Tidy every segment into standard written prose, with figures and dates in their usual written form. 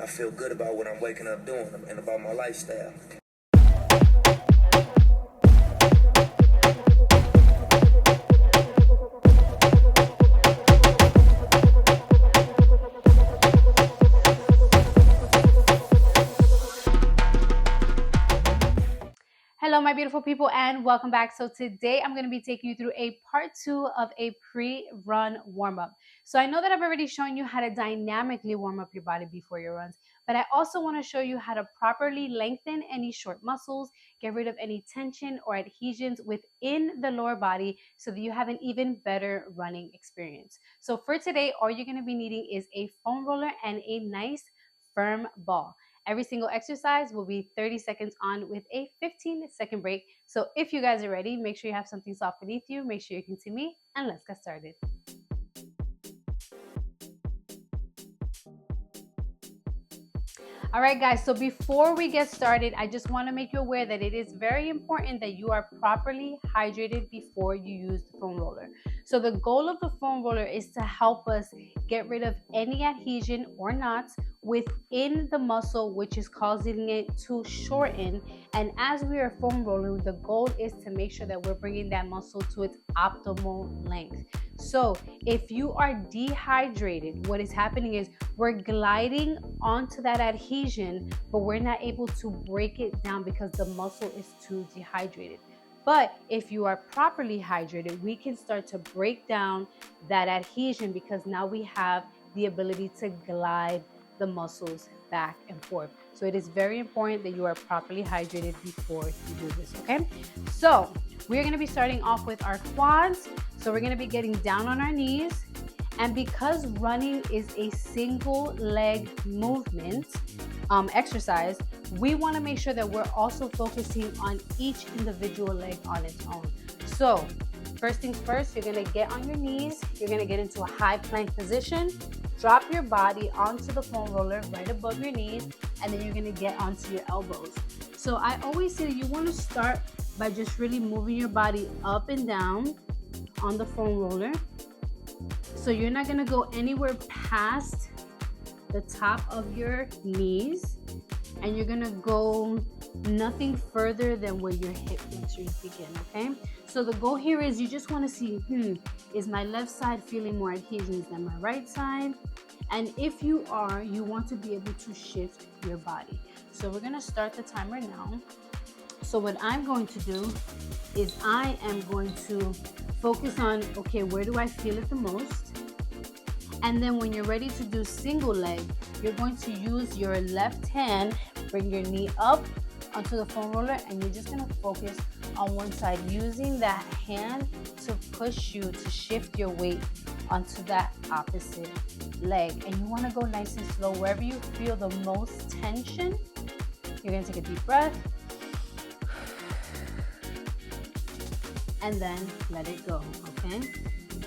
I feel good about what I'm waking up doing and about my lifestyle. Hello, my beautiful people, and welcome back. So today I'm going to be taking you through a part 2 of a pre-run warm-up. So I know that I've already shown you how to dynamically warm up your body before your runs, but I also want to show you how to properly lengthen any short muscles, get rid of any tension or adhesions within the lower body so that you have an even better running experience. So for today, all you're going to be needing is a foam roller and a nice firm ball. Every single exercise will be 30 seconds on with a 15-second break. So if you guys are ready, make sure you have something soft beneath you. Make sure you can see me, and let's get started. All right, guys, so before we get started, I just want to make you aware that it is very important that you are properly hydrated before you use the foam roller. So the goal of the foam roller is to help us get rid of any adhesion or knots within the muscle, which is causing it to shorten. And as we are foam rolling, the goal is to make sure that we're bringing that muscle to its optimal length. So if you are dehydrated, what is happening is we're gliding onto that adhesion, but we're not able to break it down because the muscle is too dehydrated. But if you are properly hydrated, we can start to break down that adhesion because now we have the ability to glide the muscles back and forth. So it is very important that you are properly hydrated before you do this, okay? So we're gonna be starting off with our quads. So we're gonna be getting down on our knees. And because running is a single leg movement exercise, we wanna make sure that we're also focusing on each individual leg on its own. So first things first, you're gonna get on your knees. You're gonna get into a high plank position. Drop your body onto the foam roller right above your knees, and then you're gonna get onto your elbows. So I always say that you wanna start by just really moving your body up and down on the foam roller. So you're not gonna go anywhere past the top of your knees, and you're gonna go nothing further than where your hip flexors begin, okay? So the goal here is you just wanna see, is my left side feeling more adhesions than my right side? And if you are, you want to be able to shift your body. So we're gonna start the timer now. So what I'm going to do is I am going to focus on, okay, where do I feel it the most? And then when you're ready to do single leg, you're going to use your left hand, bring your knee up onto the foam roller, and you're just gonna focus on one side, using that hand to push you to shift your weight onto that opposite leg. And you wanna go nice and slow. Wherever you feel the most tension, you're gonna take a deep breath, and then let it go, okay?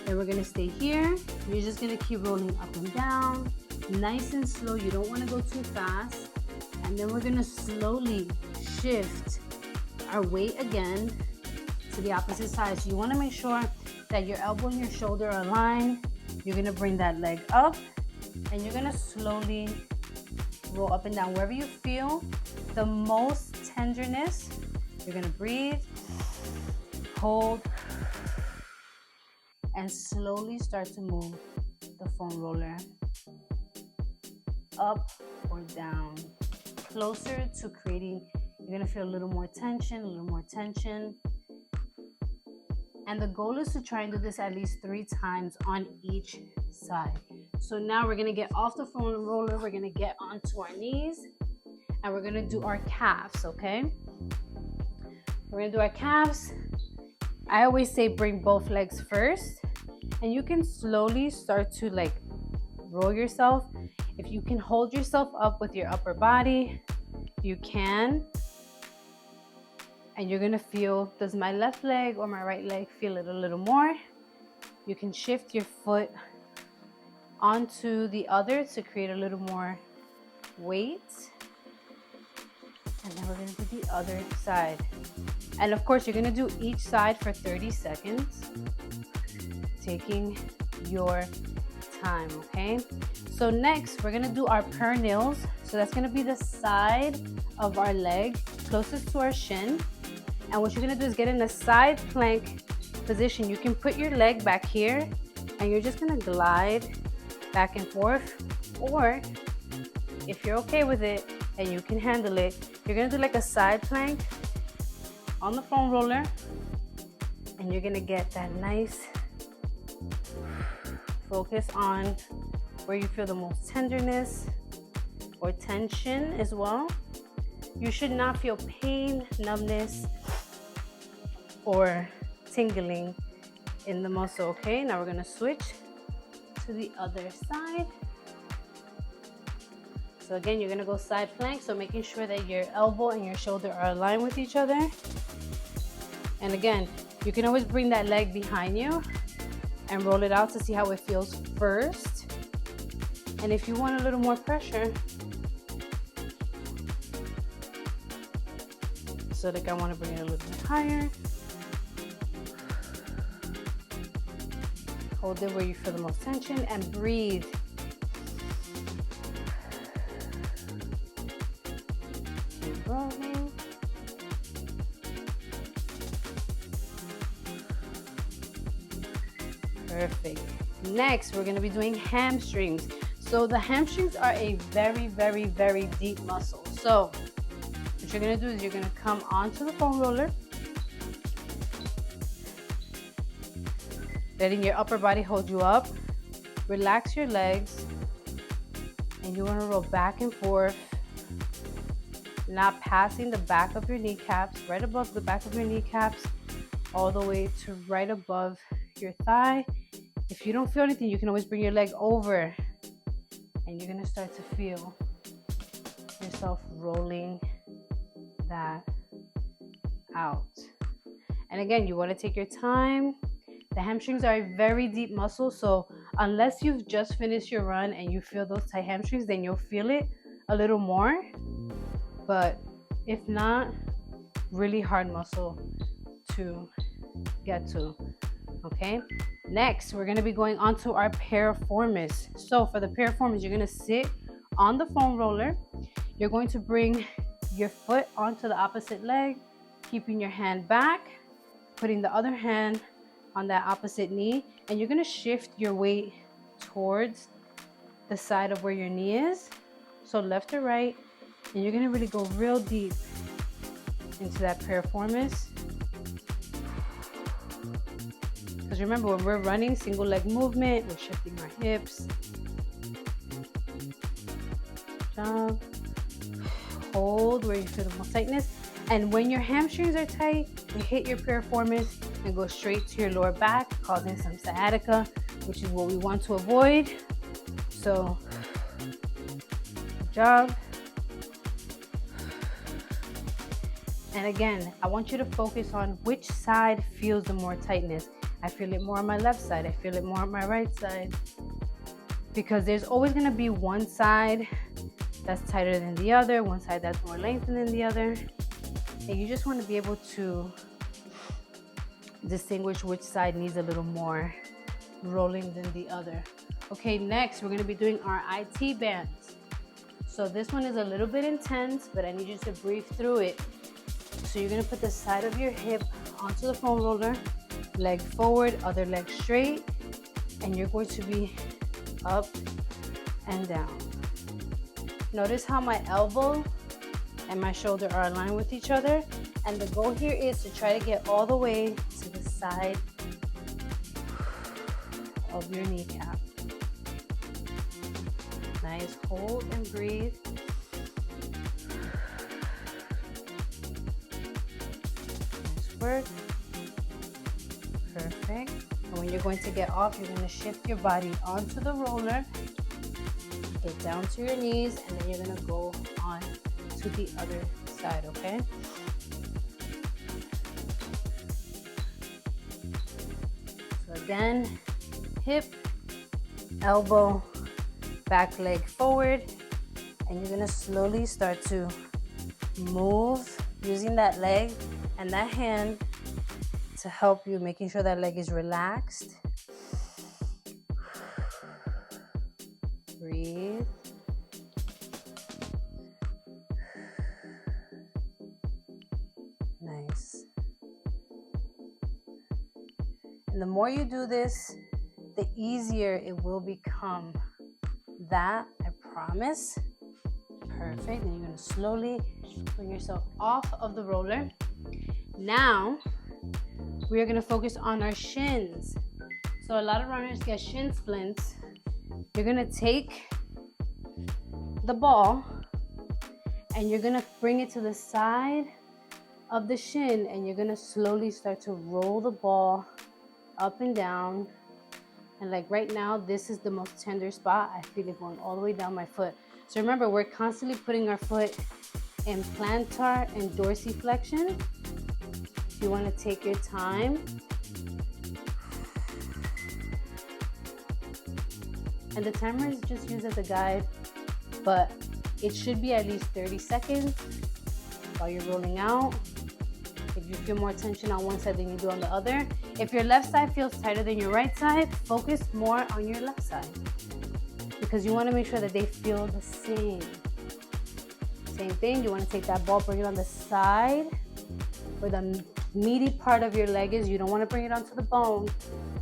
Then we're gonna stay here. You're just gonna keep rolling up and down, nice and slow. You don't wanna go too fast. And then we're gonna slowly shift our weight again to the opposite side. So you wanna make sure that your elbow and your shoulder are aligned. You're gonna bring that leg up, and you're gonna slowly roll up and down. Wherever you feel the most tenderness, you're gonna breathe, hold, and slowly start to move the foam roller up or down, closer to creating, you're gonna feel a little more tension, a little more tension. And the goal is to try and do this at least 3 times on each side. So now we're gonna get off the foam roller, we're gonna get onto our knees, and we're gonna do our calves, okay? We're gonna do our calves. I always say bring both legs first, and you can slowly start to like roll yourself. If you can hold yourself up with your upper body, you can. And you're gonna feel, does my left leg or my right leg feel it a little more? You can shift your foot onto the other to create a little more weight. And then we're gonna do the other side. And of course, you're gonna do each side for 30 seconds, taking your time, okay? So next, we're gonna do our peroneals. So that's gonna be the side of our leg closest to our shin. And what you're gonna do is get in a side plank position. You can put your leg back here and you're just gonna glide back and forth. Or if you're okay with it and you can handle it, you're gonna do like a side plank on the foam roller, and you're gonna get that nice focus on where you feel the most tenderness or tension as well. You should not feel pain, numbness, or tingling in the muscle, okay? Now we're gonna switch to the other side. So again, you're gonna go side plank, so making sure that your elbow and your shoulder are aligned with each other. And again, you can always bring that leg behind you and roll it out to see how it feels first. And if you want a little more pressure, so like I want to bring it a little bit higher. Hold it where you feel the most tension and breathe. Keep rolling. Perfect. Next, we're going to be doing hamstrings. So the hamstrings are a very, very, very deep muscle. So what you're going to do is you're going to come onto the foam roller, letting your upper body hold you up. Relax your legs, and you want to roll back and forth, not passing the back of your kneecaps, right above the back of your kneecaps, all the way to right above your thigh. If you don't feel anything, you can always bring your leg over, and you're gonna start to feel yourself rolling that out. And again, you want to take your time. The hamstrings are a very deep muscle, so unless you've just finished your run and you feel those tight hamstrings, then you'll feel it a little more. But if not, really hard muscle to get to, okay? Next, we're gonna be going on to our piriformis. So for the piriformis, you're gonna sit on the foam roller. You're going to bring your foot onto the opposite leg, keeping your hand back, putting the other hand on that opposite knee, and you're gonna shift your weight towards the side of where your knee is, so left or right, and you're gonna really go real deep into that piriformis. Because remember, when we're running single leg movement, we're shifting our hips. Jump. Hold where you feel the most tightness. And when your hamstrings are tight, you hit your piriformis and go straight to your lower back, causing some sciatica, which is what we want to avoid. So, good job. And again, I want you to focus on which side feels the more tightness. I feel it more on my left side. I feel it more on my right side. Because there's always gonna be one side that's tighter than the other, one side that's more lengthened than the other. And you just want to be able to distinguish which side needs a little more rolling than the other. Okay, next we're going to be doing our IT bands. So this one is a little bit intense, but I need you to breathe through it. So you're going to put the side of your hip onto the foam roller, leg forward, other leg straight, and you're going to be up and down. Notice how my elbow and my shoulder are aligned with each other, and the goal here is to try to get all the way to the side of your kneecap. Nice, hold and breathe. Nice work. Perfect. And when you're going to get off, you're going to shift your body onto the roller, get down to your knees, and then you're going to go on to the other side, okay? So again, hip, elbow, back leg forward, and you're gonna slowly start to move using that leg and that hand to help you, making sure that leg is relaxed. And the more you do this, the easier it will become. That, I promise. Perfect. And you're going to slowly bring yourself off of the roller. Now, we are going to focus on our shins. So a lot of runners get shin splints. You're going to take the ball and you're going to bring it to the side of the shin, and you're going to slowly start to roll the ball up and down. And like right now, this is the most tender spot. I feel it going all the way down my foot. So remember, we're constantly putting our foot in plantar and dorsiflexion. You want to take your time. And the timer is just used as a guide, but it should be at least 30 seconds while you're rolling out. If you feel more tension on one side than you do on the other. If your left side feels tighter than your right side, focus more on your left side, because you want to make sure that they feel the same. Same thing, you want to take that ball, bring it on the side where the meaty part of your leg is. You don't want to bring it onto the bone,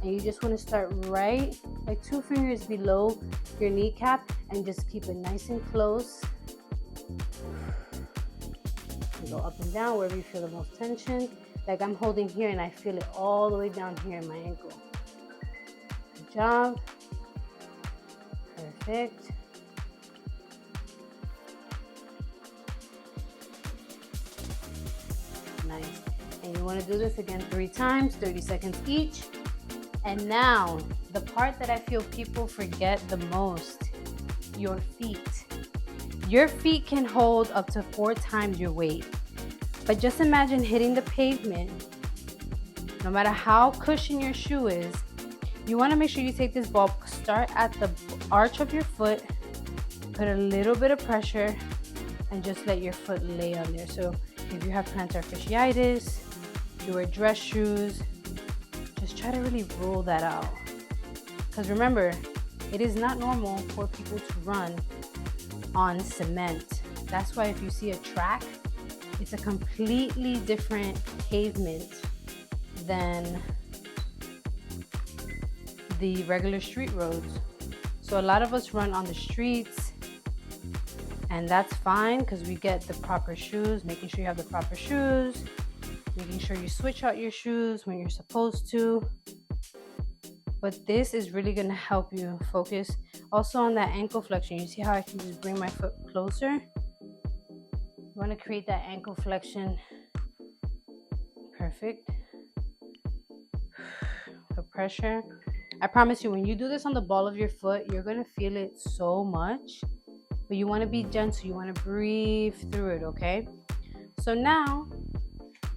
and you just want to start right like 2 fingers below your kneecap and just keep it nice and close. Go up and down wherever you feel the most tension. Like I'm holding here and I feel it all the way down here in my ankle. Good job. Perfect. Nice. And you want to do this again 3 times, 30 seconds each. And now, the part that I feel people forget the most, your feet. Your feet can hold up to 4 times your weight. But just imagine hitting the pavement. No matter how cushioned your shoe is, you want to make sure you take this ball, start at the arch of your foot, put a little bit of pressure, and just let your foot lay on there. So if you have plantar fasciitis, you wear dress shoes, just try to really roll that out. Because remember, it is not normal for people to run on cement. That's why if you see a track, it's a completely different pavement than the regular street roads. So a lot of us run on the streets, and that's fine because we get the proper shoes, making sure you have the proper shoes, making sure you switch out your shoes when you're supposed to. But this is really going to help you focus also on that ankle flexion. You see how I can just bring my foot closer? You want to create that ankle flexion. Perfect. The pressure. I promise you, when you do this on the ball of your foot, you're going to feel it so much. But you want to be gentle. You want to breathe through it, okay? So now,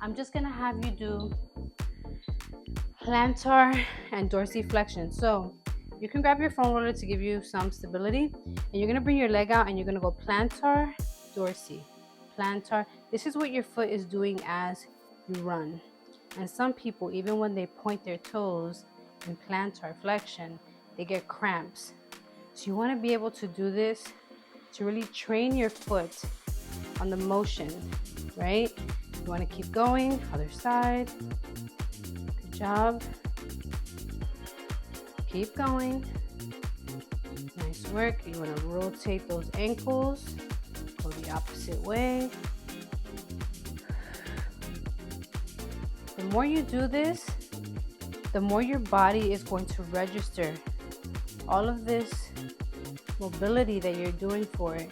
I'm just going to have you do plantar and dorsiflexion. So you can grab your foam roller to give you some stability. And you're going to bring your leg out and you're going to go plantar, dorsi. Plantar. This is what your foot is doing as you run. And some people, even when they point their toes in plantar flexion, they get cramps. So you want to be able to do this to really train your foot on the motion, right? You want to keep going. Other side. Good job. Keep going. Nice work. You want to rotate those ankles. Go the opposite way. The more you do this, the more your body is going to register all of this mobility that you're doing for it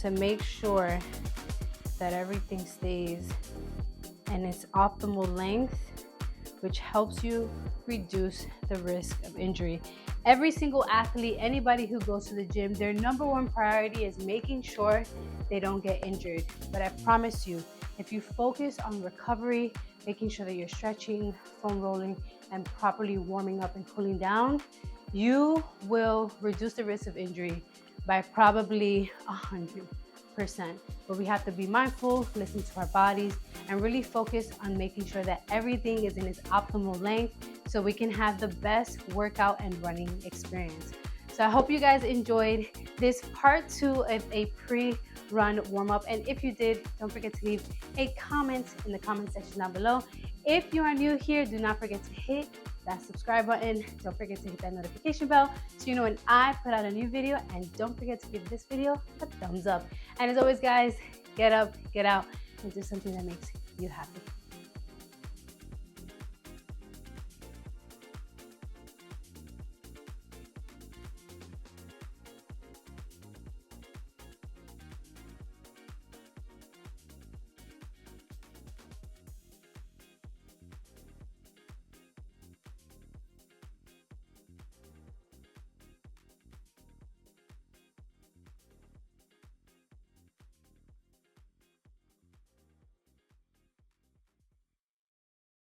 to make sure that everything stays in its optimal length, which helps you reduce the risk of injury. Every single athlete, anybody who goes to the gym, their number one priority is making sure they don't get injured. But I promise you, if you focus on recovery, making sure that you're stretching, foam rolling, and properly warming up and cooling down, you will reduce the risk of injury by probably 100%. But we have to be mindful, listen to our bodies, and really focus on making sure that everything is in its optimal length so we can have the best workout and running experience. So I hope you guys enjoyed this part 2 of a pre-run warm-up. And if you did, don't forget to leave a comment in the comment section down below. If you are new here, do not forget to hit that subscribe button. Don't forget to hit that notification bell so you know when I put out a new video, and don't forget to give this video a thumbs up. And as always, guys, get up, get out, and do something that makes you happy.